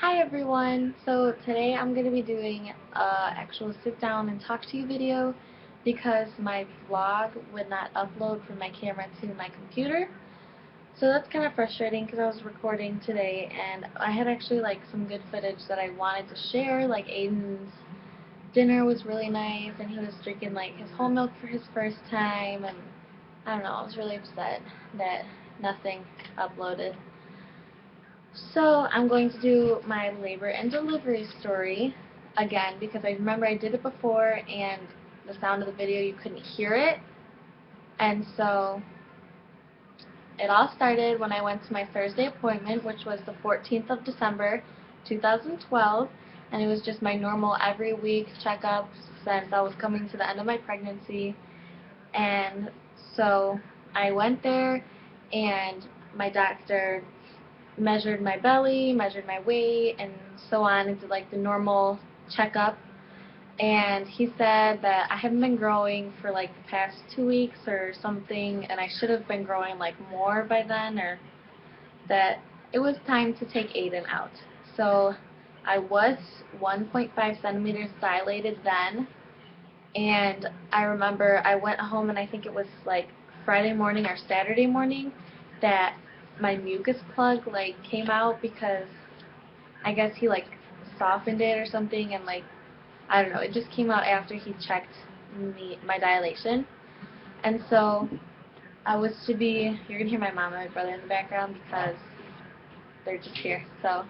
Hi everyone! So today I'm going to be doing a actual sit down and talk to you video because my vlog would not upload from my camera to my computer. So that's kind of frustrating because I was recording today and I had actually some good footage that I wanted to share. Like Aiden's dinner was really nice and he was drinking his whole milk for his first time, and I don't know, I was really upset that nothing uploaded. So I'm going to do my labor and delivery story again because I remember I did it before and the sound of the video, you couldn't hear it. And so it all started when I went to my Thursday appointment, which was the 14th of December 2012, and it was just my normal every week checkup since I was coming to the end of my pregnancy. And so I went there and my doctor measured my belly, measured my weight, and so on, and did the normal checkup. And he said that I haven't been growing for the past 2 weeks or something, and I should have been growing more by then, or that it was time to take Aiden out. So I was 1.5 centimeters dilated then, and I remember I went home and I think it was Friday morning or Saturday morning that my mucus plug came out because I guess he softened it or something, and I don't know, it just came out after he checked my dilation. And so I was to be, you're gonna hear my mom and my brother in the background because they're just here. So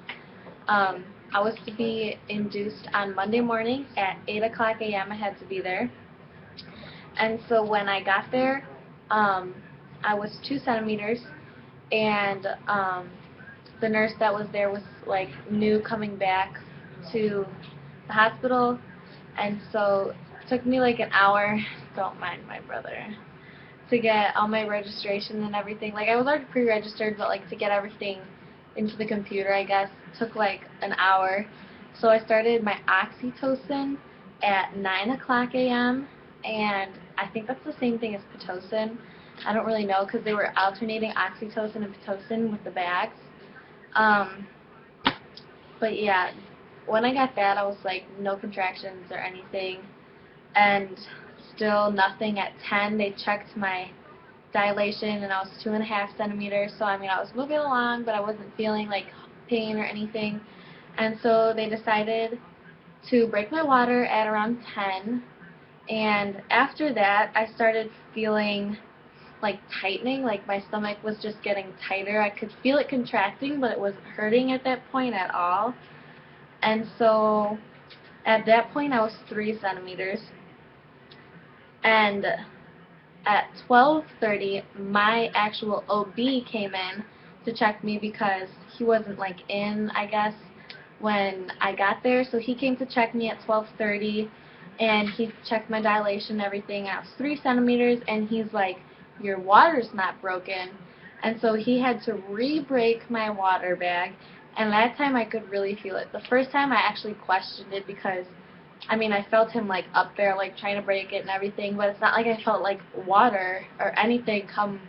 I was to be induced on Monday morning at 8 o'clock a.m. I had to be there. And so when I got there, I was 2 centimeters, and the nurse that was there was new coming back to the hospital, and so it took me an hour, don't mind my brother, to get all my registration and everything. I was already pre-registered, but to get everything into the computer, I guess, took an hour. So I started my oxytocin at 9 o'clock a.m., and I think that's the same thing as Pitocin. I don't really know because they were alternating oxytocin and Pitocin with the bags. But yeah, when I got that, I was no contractions or anything, and still nothing at 10. They checked my dilation and I was 2.5 centimeters, so I mean I was moving along, but I wasn't feeling pain or anything. And so they decided to break my water at around 10, and after that I started feeling tightening, my stomach was just getting tighter. I could feel it contracting, but it wasn't hurting at that point at all. And so at that point I was 3 centimeters, and at 12:30 my actual OB came in to check me because he wasn't in, I guess, when I got there. So he came to check me at 12:30, and he checked my dilation and everything. I was 3 centimeters, and he's like, your water's not broken. And so he had to re-break my water bag, and that time I could really feel it. The first time I actually questioned it because I mean, I felt him up there trying to break it and everything, but it's not like I felt water or anything come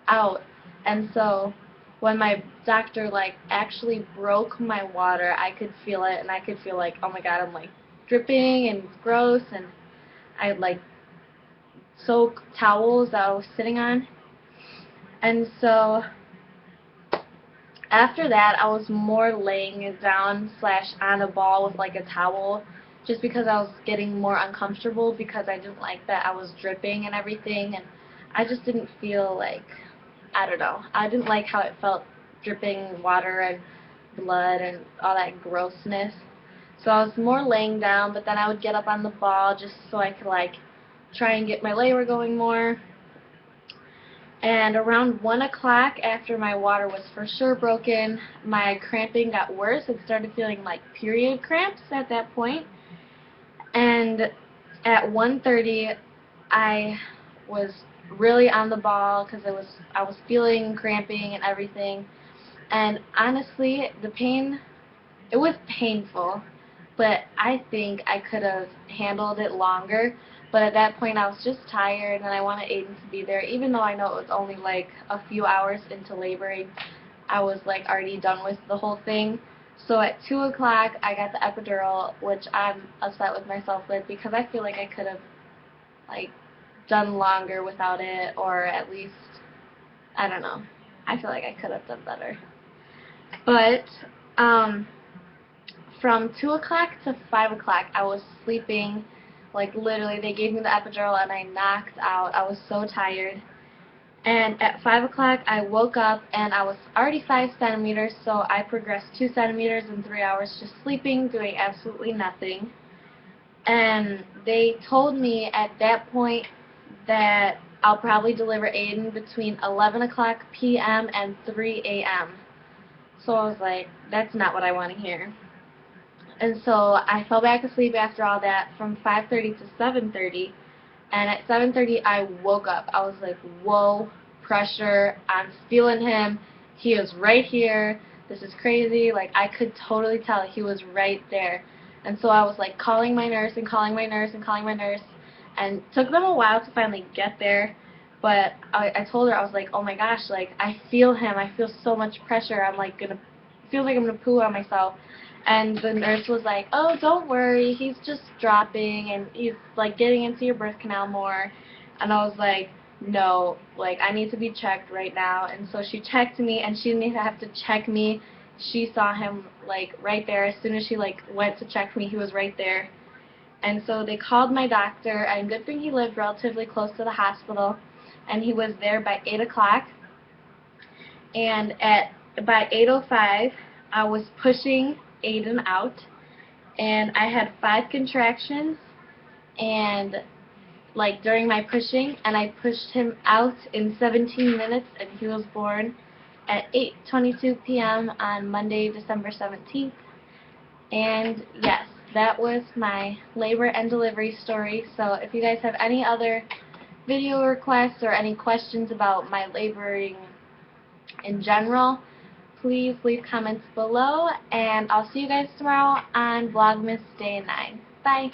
out. And so when my doctor actually broke my water, I could feel it, and I could feel oh my god, I'm dripping and it's gross, and I would soak towels that I was sitting on. And so after that, I was more laying down slash on a ball with a towel, just because I was getting more uncomfortable because I didn't like that I was dripping and everything, and I just didn't feel I don't know, I didn't like how it felt dripping water and blood and all that grossness. So I was more laying down, but then I would get up on the ball just so I could try and get my labor going more. And around 1 o'clock, after my water was for sure broken, my cramping got worse. It started feeling like period cramps at that point. And at 1:30, I was really on the ball because I was feeling cramping and everything. And honestly, the pain, it was painful, but I think I could have handled it longer. But at that point I was just tired, and I wanted Aiden to be there, even though I know it was only a few hours into laboring. I was already done with the whole thing. So at 2 o'clock, I got the epidural, which I'm upset with myself with because I feel like I could have, like, done longer without it, or at least, I don't know. I feel like I could have done better. But, from 2 o'clock to 5 o'clock, I was sleeping, like, literally, they gave me the epidural and I knocked out. I was so tired. And at 5 o'clock, I woke up and I was already 5 centimeters, so I progressed 2 centimeters in 3 hours just sleeping, doing absolutely nothing. And they told me at that point that I'll probably deliver Aiden between 11 o'clock p.m. and 3 a.m. So I was like, that's not what I want to hear. And so I fell back asleep after all that from 5:30 to 7:30. And at 7:30, I woke up. I was like, whoa, pressure. I'm feeling him. He is right here. This is crazy. Like, I could totally tell he was right there. And so I was, like, calling my nurse and calling my nurse and calling my nurse. And it took them a while to finally get there. But I told her, I was like, oh my gosh, like, I feel him. I feel so much pressure. I'm, like, feels like I'm going to poo on myself. And the nurse was like, oh, don't worry, he's just dropping, and he's, like, getting into your birth canal more. And I was like, no, like, I need to be checked right now. And so she checked me, and she didn't even have to check me. She saw him, like, right there. As soon as she, like, went to check me, he was right there. And so they called my doctor, and good thing he lived relatively close to the hospital, and he was there by 8 o'clock. And by 8:05, I was pushing Aiden out, and I had 5 contractions, and, like, during my pushing, and I pushed him out in 17 minutes, and he was born at 8:22 p.m. on Monday, December 17th. And yes, that was my labor and delivery story. So if you guys have any other video requests or any questions about my laboring in general, please leave comments below, and I'll see you guys tomorrow on Vlogmas Day 9. Bye!